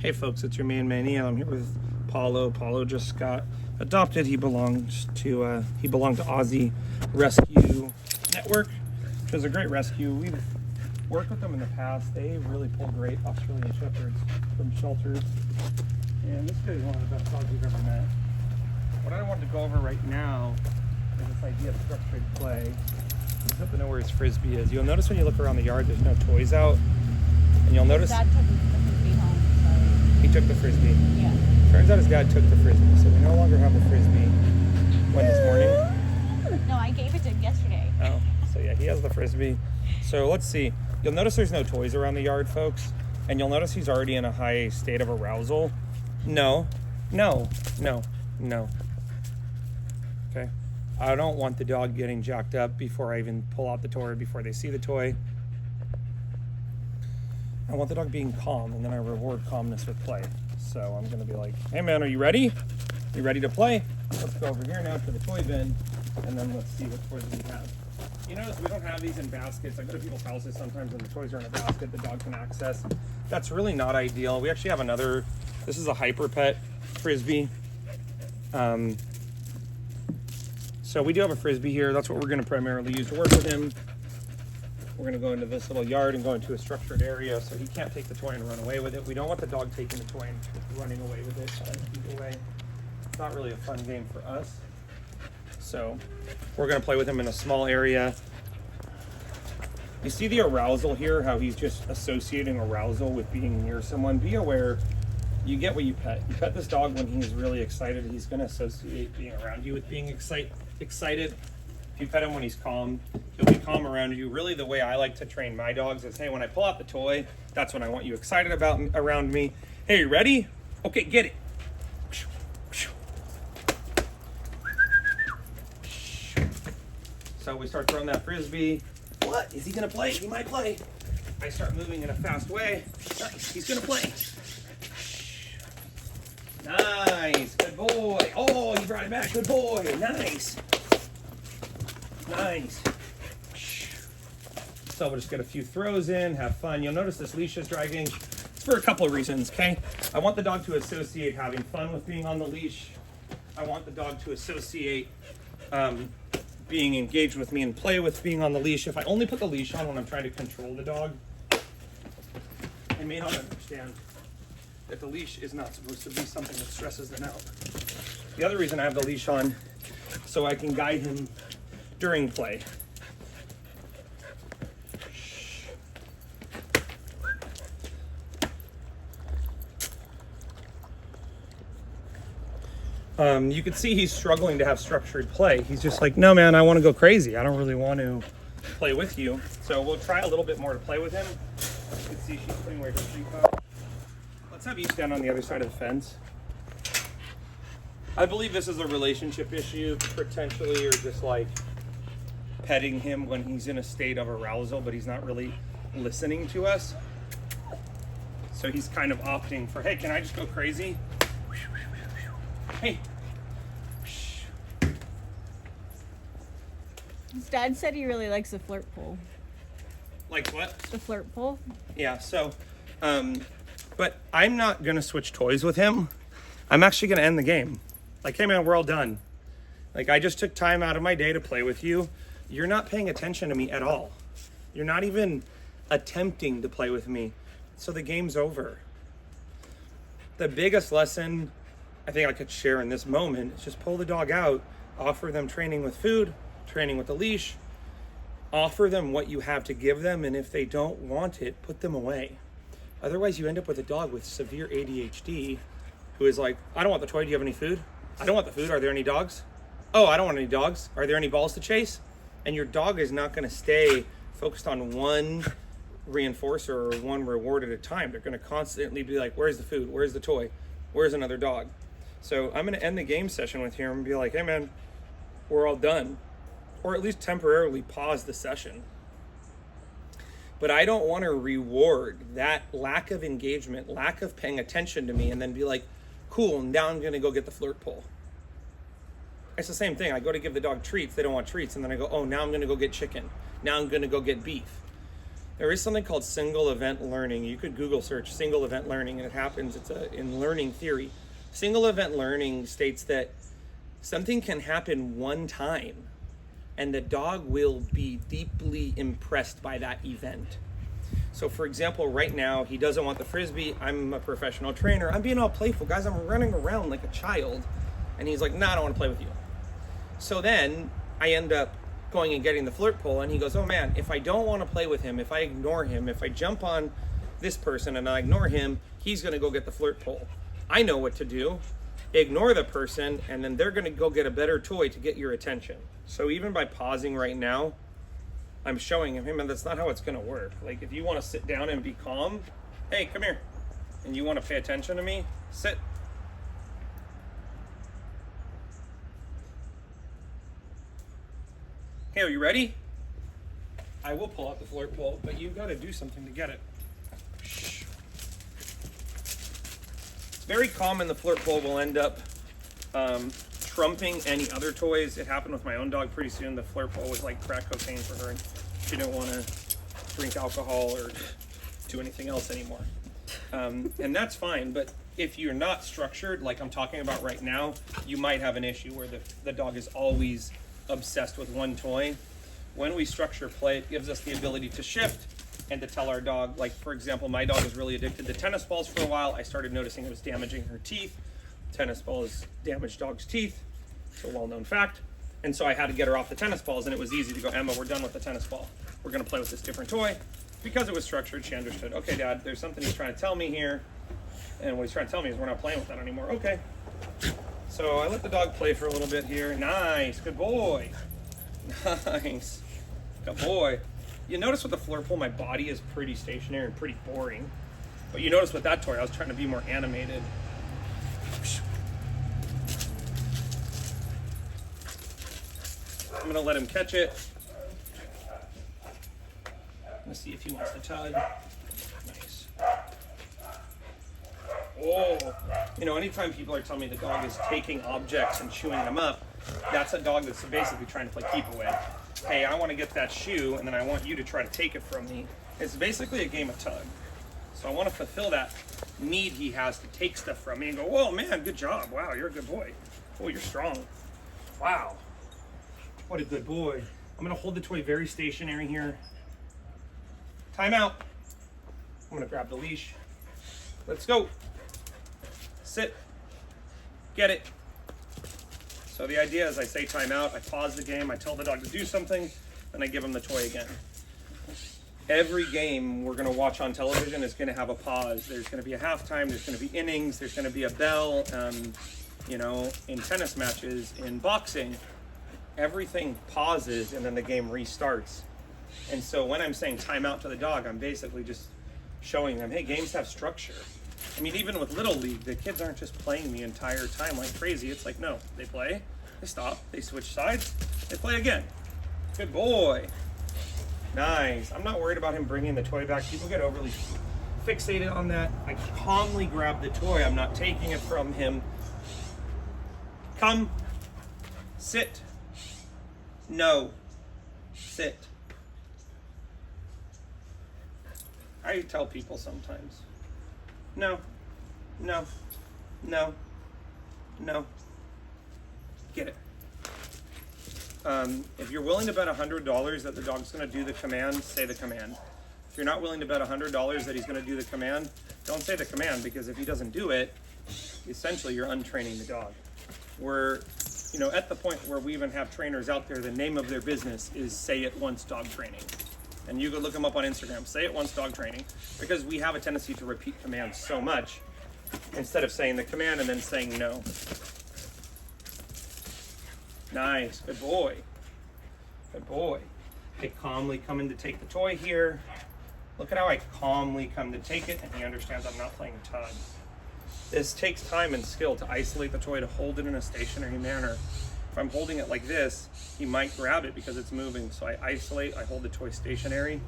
Hey folks, it's your man Manny, and I'm here with Paulo. Paulo just got adopted. He belonged to Aussie Rescue Network, which is a great rescue. We've worked with them in the past. They really pull great Australian Shepherds from shelters, and this guy is one of the best dogs we've ever met. What I wanted to go over right now is this idea of structured play. I just have to know where his frisbee is. You'll notice when you look around the yard, there's no toys out, and you'll notice. Dad took the frisbee home. He took the frisbee. Yeah. Turns out his dad took the frisbee, so we no longer have the frisbee. When this morning? No, I gave it to him yesterday. Oh, so yeah, he has the frisbee. So let's see. You'll notice there's no toys around the yard, folks, and you'll notice he's already in a high state of arousal. No. Okay. I don't want the dog getting jacked up before I even pull out the toy, before they see the toy. I want the dog being calm, and then I reward calmness with play. So I'm gonna be like, hey man, are you ready? You ready to play? Let's go over here now to the toy bin, and then let's see what toys we have. You notice we don't have these in baskets. I go to people's houses sometimes and the toys are in a basket the dog can access. That's really not ideal. We actually have another, this is a Hyper Pet frisbee. So we do have a frisbee here. That's what we're gonna primarily use to work with him. We're gonna go into this little yard and go into a structured area so he can't take the toy and run away with it. We don't want the dog taking the toy and running away with it. Either way, it's not really a fun game for us. So we're gonna play with him in a small area. You see the arousal here, how he's just associating arousal with being near someone. Be aware, you get what you pet. You pet this dog when he's really excited. He's gonna associate being around you with being excited. If you pet him when he's calm, he'll be calm around you. Really, the way I like to train my dogs is, hey, when I pull out the toy, that's when I want you excited around me. Hey, you ready? Okay, get it. So we start throwing that frisbee. What? Is he gonna play? He might play. I start moving in a fast way. Nice, he's gonna play. Nice, good boy. Oh, you brought it back, good boy. Nice. Nice. So we'll just get a few throws in, have fun. You'll notice this leash is dragging. It's for a couple of reasons, okay? I want the dog to associate having fun with being on the leash. I want the dog to associate being engaged with me and play with being on the leash. If I only put the leash on when I'm trying to control the dog, they may not understand that the leash is not supposed to be something that stresses them out. The other reason I have the leash on, so I can guide him during play. You can see he's struggling to have structured play. He's just like, no man, I want to go crazy. I don't really want to play with you. So we'll try a little bit more to play with him. You can see she's putting away her treat box. Let's have you stand on the other side of the fence. I believe this is a relationship issue, potentially, or just like petting him when he's in a state of arousal, but he's not really listening to us. So he's kind of opting for, hey, can I just go crazy? Hey. His dad said he really likes the flirt pole. Like what? The flirt pole? Yeah, so, but I'm not gonna switch toys with him. I'm actually gonna end the game. Like, hey man, we're all done. Like, I just took time out of my day to play with you. You're not paying attention to me at all. You're not even attempting to play with me. So the game's over. The biggest lesson I think I could share in this moment is just pull the dog out, offer them training with food, training with the leash, offer them what you have to give them, and if they don't want it, put them away. Otherwise, you end up with a dog with severe ADHD who is like, I don't want the toy, do you have any food? I don't want the food, are there any dogs? Oh, I don't want any dogs. Are there any balls to chase? And your dog is not gonna stay focused on one reinforcer or one reward at a time. They're gonna constantly be like, where's the food? Where's the toy? Where's another dog? So I'm gonna end the game session with him and be like, hey man, we're all done. Or at least temporarily pause the session. But I don't wanna reward that lack of engagement, lack of paying attention to me, and then be like, cool, now I'm gonna go get the flirt pole. It's the same thing. I go to give the dog treats, they don't want treats, and then I go, oh, now I'm gonna go get chicken. Now I'm gonna go get beef. There is something called single event learning. You could Google search single event learning, and it happens. In learning theory. Single event learning states that something can happen one time, and the dog will be deeply impressed by that event. So for example, right now, he doesn't want the Frisbee. I'm a professional trainer. I'm being all playful. Guys, I'm running around like a child. And he's like, nah, I don't want to play with you. So then I end up going and getting the flirt pole, and he goes, oh man, if I don't want to play with him, if I ignore him, if I jump on this person and I ignore him, he's going to go get the flirt pole. I know what to do. Ignore the person, and then they're going to go get a better toy to get your attention. So even by pausing right now, I'm showing him, hey man, that's not how it's going to work. Like if you want to sit down and be calm, hey, come here. And you want to pay attention to me, sit. Hey, are you ready? I will pull out the flirt pole, but you've got to do something to get it. Shh. It's very common the flirt pole will end up trumping any other toys. It happened with my own dog pretty soon. The flirt pole was like crack cocaine for her, and she didn't want to drink alcohol or do anything else anymore. And that's fine, but if you're not structured, like I'm talking about right now, you might have an issue where the dog is always obsessed with one toy. When we structure play, it gives us the ability to shift and to tell our dog, like for example, my dog was really addicted to tennis balls for a while. I started noticing it was damaging her teeth. Tennis balls damage dogs' teeth. It's a well-known fact. And so I had to get her off the tennis balls, and it was easy to go, Emma, we're done with the tennis ball. We're gonna play with this different toy. Because it was structured, she understood, okay, Dad, there's something he's trying to tell me here. And what he's trying to tell me is we're not playing with that anymore. Okay. So I let the dog play for a little bit here. Nice, good boy. Nice, good boy. You notice with the flirt pole, my body is pretty stationary and pretty boring. But you notice with that toy, I was trying to be more animated. I'm gonna let him catch it. Let's see if he wants to tug. Nice. Oh, you know, anytime people are telling me the dog is taking objects and chewing them up, that's a dog that's basically trying to play keep away. Hey, I want to get that shoe, and then I want you to try to take it from me. It's basically a game of tug. So I want to fulfill that need he has to take stuff from me and go, whoa, man, good job. Wow, you're a good boy. Oh, you're strong. Wow. What a good boy. I'm going to hold the toy very stationary here. Time out. I'm going to grab the leash. Let's go. Sit. Get it. So the idea is I say time out, I pause the game, I tell the dog to do something, then I give him the toy again. Every game we're going to watch on television is going to have a pause. There's going to be a halftime, there's going to be innings, there's going to be a bell. You know, in tennis matches, in boxing, everything pauses and then the game restarts. And so when I'm saying time out to the dog, I'm basically just showing them, hey, games have structure. I mean, even with Little League, the kids aren't just playing the entire time like crazy. It's like, no, they play, they stop, they switch sides, they play again. Good boy. Nice. I'm not worried about him bringing the toy back. People get overly fixated on that. I calmly grab the toy. I'm not taking it from him. Come. Sit. No. Sit. I tell people sometimes. No, no, no, no. Get it. If you're willing to bet $100 that the dog's going to do the command, say the command. If you're not willing to bet $100 that he's going to do the command, don't say the command, because if he doesn't do it, essentially you're untraining the dog. We're, you know, at the point where we even have trainers out there, the name of their business is Say It Once Dog Training. And you could look them up on Instagram, Say It Once Dog Training, because we have a tendency to repeat commands so much instead of saying the command and then saying no. Nice, good boy. Good boy. I calmly come in to take the toy here. Look at how I calmly come to take it, and he understands I'm not playing tug. This takes time and skill to isolate the toy, to hold it in a stationary manner. If I'm holding it like this, he might grab it because it's moving. So I isolate, I hold the toy stationary.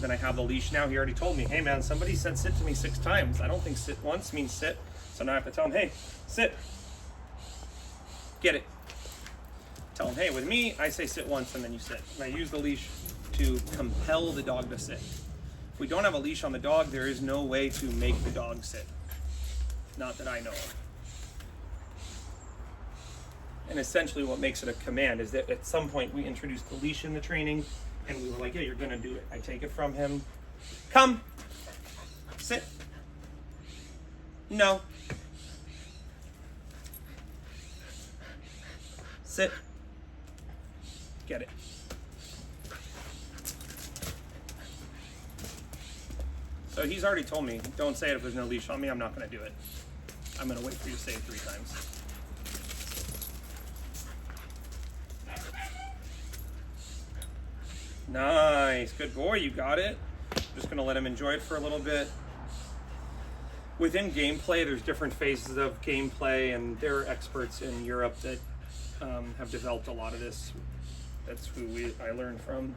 Then I have the leash now. He already told me, hey man, somebody said sit to me 6 times. I don't think sit once means sit. So now I have to tell him, hey, sit. Get it. Tell him, hey, with me, I say sit once and then you sit. And I use the leash to compel the dog to sit. If we don't have a leash on the dog, there is no way to make the dog sit. Not that I know of. And essentially what makes it a command is that at some point we introduced the leash in the training and we were like, yeah, you're gonna do it. I take it from him. Come. Sit. No. Sit. Get it. So he's already told me, don't say it if there's no leash on me, I'm not gonna do it. I'm gonna wait for you to say it 3 times. Nice, good boy, you got it. Just gonna let him enjoy it for a little bit. Within gameplay, there's different phases of gameplay, and there are experts in Europe that have developed a lot of this. That's who I learned from.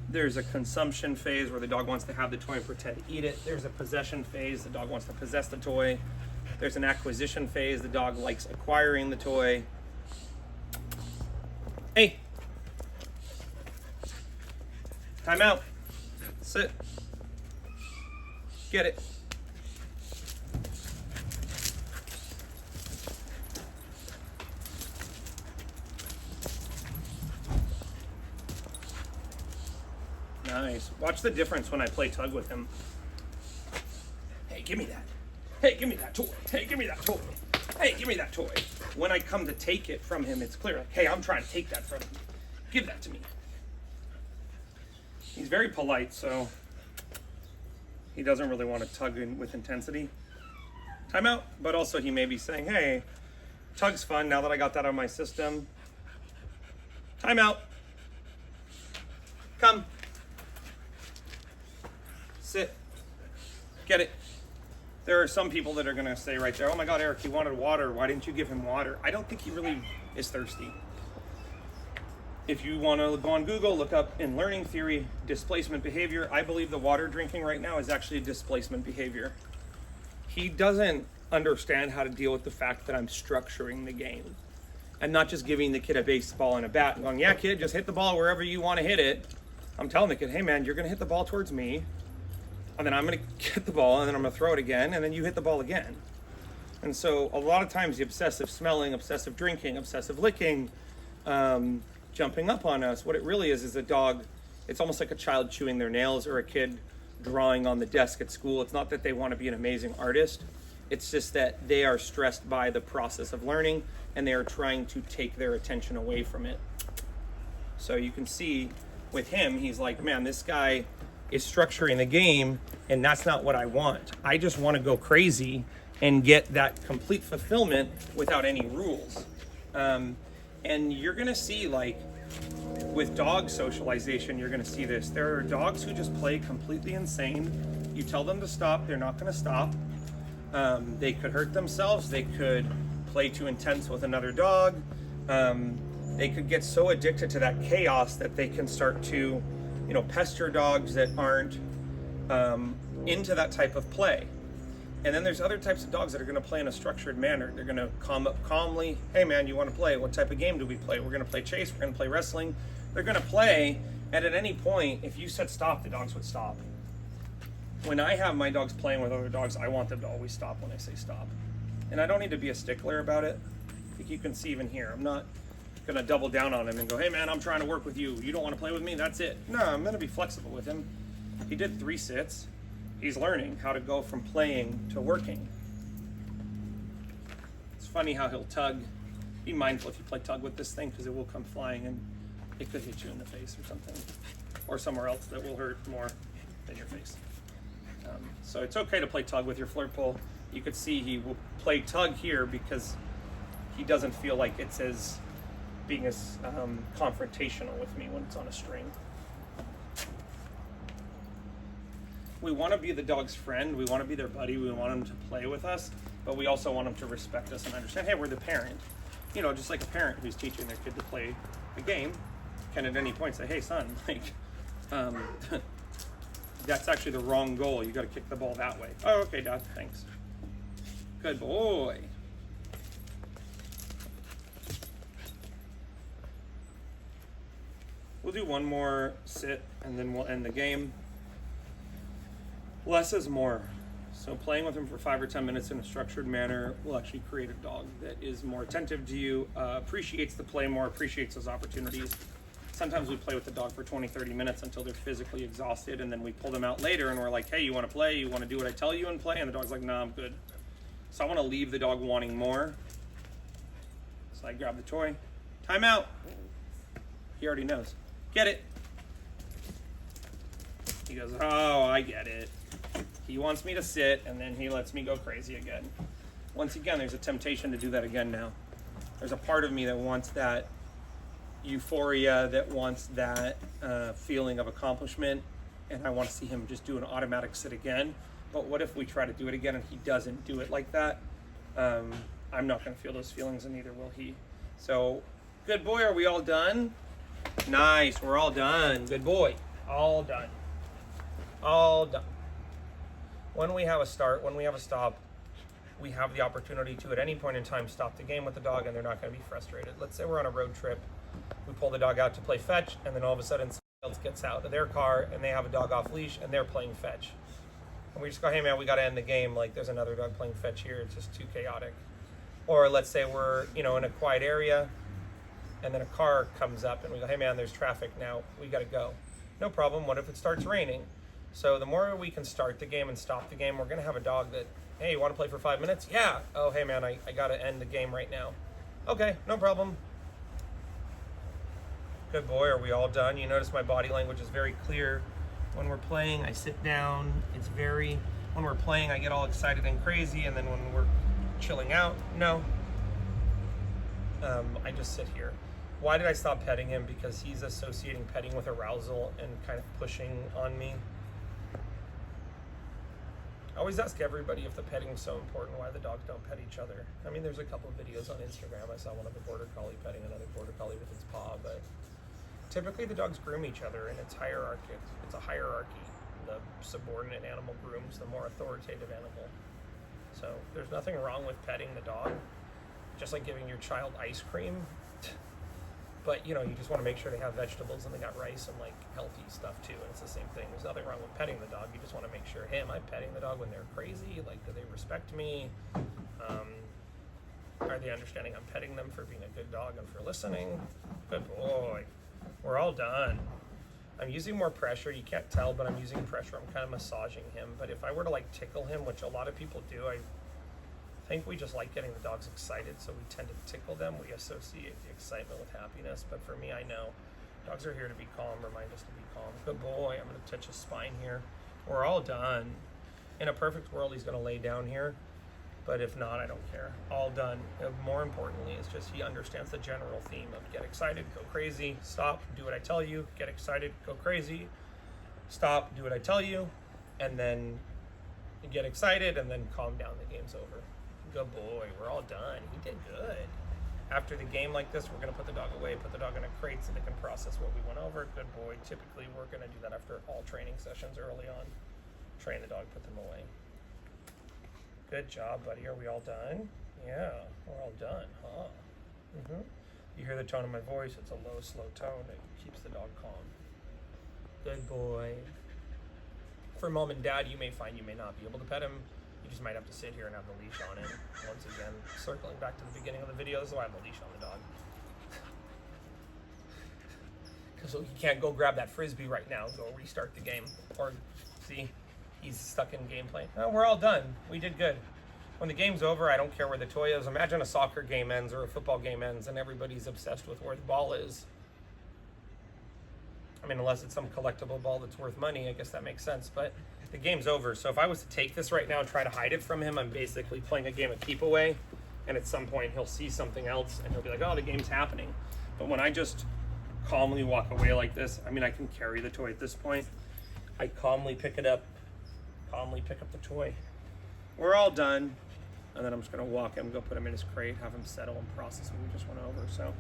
There's a consumption phase where the dog wants to have the toy and pretend to eat it. There's a possession phase, the dog wants to possess the toy. There's an acquisition phase, the dog likes acquiring the toy. Hey! Time out. Sit. Get it. Nice. Watch the difference when I play tug with him. Hey, give me that. Hey, give me that toy. Hey, give me that toy. Hey, give me that toy. When I come to take it from him, it's clear. Like, hey, I'm trying to take that from him. Give that to me. He's very polite, so he doesn't really want to tug in with intensity. Time out, but also he may be saying, hey, tug's fun now that I got that out of my system. Time out. Come. Sit. Get it. There are some people that are going to say right there, oh my God, Eric, he wanted water. Why didn't you give him water? I don't think he really is thirsty. If you want to go on Google, look up in learning theory, displacement behavior. I believe the water drinking right now is actually displacement behavior. He doesn't understand how to deal with the fact that I'm structuring the game and not just giving the kid a baseball and a bat and going, yeah, kid, just hit the ball wherever you want to hit it. I'm telling the kid, hey man, you're going to hit the ball towards me, and then I'm going to get the ball, and then I'm going to throw it again, and then you hit the ball again. And so a lot of times the obsessive smelling, obsessive drinking, obsessive licking, jumping up on us, what it really is a dog. It's almost like a child chewing their nails or a kid drawing on the desk at school. It's not that they want to be an amazing artist. It's just that they are stressed by the process of learning and they are trying to take their attention away from it. So you can see with him, he's like, man, this guy is structuring the game and that's not what I want. I just want to go crazy and get that complete fulfillment without any rules. And you're gonna see, like, with dog socialization, you're gonna see this. There are dogs who just play completely insane. You tell them to stop, they're not gonna stop. They could hurt themselves, they could play too intense with another dog. They could get so addicted to that chaos that they can start to, pester dogs that aren't into that type of play. And then there's other types of dogs that are going to play in a structured manner. They're going to calm up calmly. Hey man, you want to play? What type of game do we play? We're going to play chase. We're going to play wrestling. They're going to play. And at any point, if you said stop, the dogs would stop. When I have my dogs playing with other dogs, I want them to always stop when I say stop. And I don't need to be a stickler about it. I think you can see even here, I'm not going to double down on him and go, hey man, I'm trying to work with you. You don't want to play with me? That's it. No, I'm going to be flexible with him. He did 3 sits. He's learning how to go from playing to working. It's funny how he'll tug. Be mindful if you play tug with this thing because it will come flying and it could hit you in the face or something. Or somewhere else that will hurt more than your face. So it's okay to play tug with your flirt pole. You could see he will play tug here because he doesn't feel like it's being as confrontational with me when it's on a string. We want to be the dog's friend, we want to be their buddy, we want them to play with us, but we also want them to respect us and understand, hey, we're the parent. Just like a parent who's teaching their kid to play a game can at any point say, hey son, that's actually the wrong goal, you got to kick the ball that way. Oh, okay, Dad, thanks. Good boy. We'll do one more sit and then we'll end the game. Less is more. So playing with him for 5 or 10 minutes in a structured manner will actually create a dog that is more attentive to you, appreciates the play more, appreciates those opportunities. Sometimes we play with the dog for 20, 30 minutes until they're physically exhausted, and then we pull them out later and we're like, hey, you want to play? You want to do what I tell you and play? And the dog's like, nah, I'm good. So I want to leave the dog wanting more. So I grab the toy. Time out. He already knows. Get it. He goes, oh, I get it. He wants me to sit, and then he lets me go crazy again. Once again, there's a temptation to do that again now. There's a part of me that wants that euphoria, that wants that feeling of accomplishment, and I want to see him just do an automatic sit again. But what if we try to do it again and he doesn't do it like that? I'm not going to feel those feelings, and neither will he. So, good boy, are we all done? Nice, we're all done. Good boy. All done. All done. When we have a start, when we have a stop, we have the opportunity to, at any point in time, stop the game with the dog, and they're not going to be frustrated. Let's say we're on a road trip. We pull the dog out to play fetch, and then all of a sudden somebody else gets out of their car, and they have a dog off leash, and they're playing fetch. And we just go, hey, man, we got to end the game. Like, there's another dog playing fetch here. It's just too chaotic. Or let's say we're, in a quiet area, and then a car comes up, and we go, hey, man, there's traffic now. We got to go. No problem. What if it starts raining? So the more we can start the game and stop the game, we're going to have a dog that, hey, you want to play for 5 minutes? Yeah. Oh, hey, man, I got to end the game right now. Okay, no problem. Good boy. Are we all done? You notice my body language is very clear. When we're playing, I sit down. When we're playing, I get all excited and crazy. And then when we're chilling out, no. I just sit here. Why did I stop petting him? Because he's associating petting with arousal and kind of pushing on me. I always ask everybody if the petting is so important, why the dogs don't pet each other. I mean, there's a couple of videos on Instagram. I saw one of a border collie petting another border collie with its paw, but typically the dogs groom each other, and it's hierarchy. It's a hierarchy. The subordinate animal grooms the more authoritative animal. So there's nothing wrong with petting the dog, just like giving your child ice cream. But you just want to make sure they have vegetables and they got rice and like healthy stuff too. And it's the same thing. There's nothing wrong with petting the dog. You just want to make sure, hey, am I petting the dog when they're crazy? Like, do they respect me? Are they understanding I'm petting them for being a good dog and for listening? Good boy. We're all done. I'm using more pressure. You can't tell, but I'm using pressure. I'm kind of massaging him. But if I were to like tickle him, which a lot of people do, I think we just like getting the dogs excited, so we tend to tickle them. We associate the excitement with happiness, but for me, I know dogs are here to be calm, remind us to be calm. Good boy. I'm going to touch his spine here. We're all done. In a perfect world, he's going to lay down here, but if not, I don't care. All done. More importantly, it's just he understands the general theme of get excited, go crazy, stop, do what I tell you, get excited, go crazy, stop, do what I tell you, and then get excited, and then calm down, the game's over. Good boy, we're all done. He did good. After the game like this, we're going to put the dog away, put the dog in a crate so they can process what we went over. Good boy. Typically, we're going to do that after all training sessions early on. Train the dog, put them away. Good job, buddy. Are we all done? Yeah, we're all done, huh? You hear the tone of my voice. It's a low, slow tone. It keeps the dog calm. Good boy. For mom and dad, you may find you may not be able to pet him. You just might have to sit here and have the leash on him. Once again, circling back to the beginning of the video, this is why I have the leash on the dog. Because he can't go grab that frisbee right now and go restart the game. Or, see, he's stuck in gameplay. No, we're all done. We did good. When the game's over, I don't care where the toy is. Imagine a soccer game ends or a football game ends and everybody's obsessed with where the ball is. I mean, unless it's some collectible ball that's worth money, I guess that makes sense. But the game's over. So if I was to take this right now and try to hide it from him, I'm basically playing a game of keep away. And at some point, he'll see something else and he'll be like, oh, the game's happening. But when I just calmly walk away like this, I mean, I can carry the toy at this point. I calmly pick it up, calmly pick up the toy. We're all done. And then I'm just going to walk him, go put him in his crate, have him settle and process what we just went over. So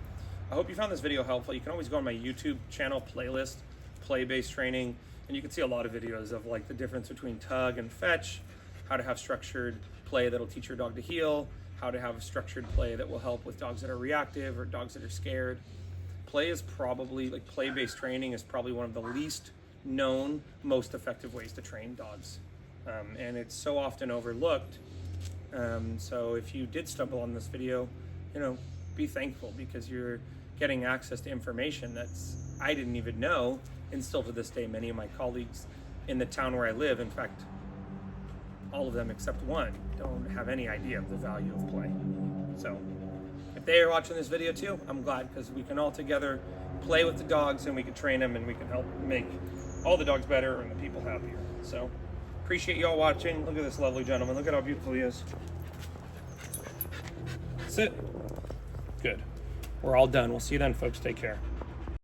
I hope you found this video helpful. You can always go on my YouTube channel playlist, play-based training, and you can see a lot of videos of like the difference between tug and fetch, how to have structured play that'll teach your dog to heel, how to have structured play that will help with dogs that are reactive or dogs that are scared. Play is probably, like play-based training is probably one of the least known, most effective ways to train dogs. and it's so often overlooked. So if you did stumble on this video, be thankful, because you're getting access to information that's I didn't even know, and still to this day many of my colleagues in the town where I live, in fact all of them except one, don't have any idea of the value of play. So if they are watching this video too, I'm glad, because we can all together play with the dogs and we can train them and we can help make all the dogs better and the people happier. So appreciate you all watching. Look at this lovely gentleman. Look at how beautiful he is. Sit. Good. We're all done. We'll see you then, folks. Take care.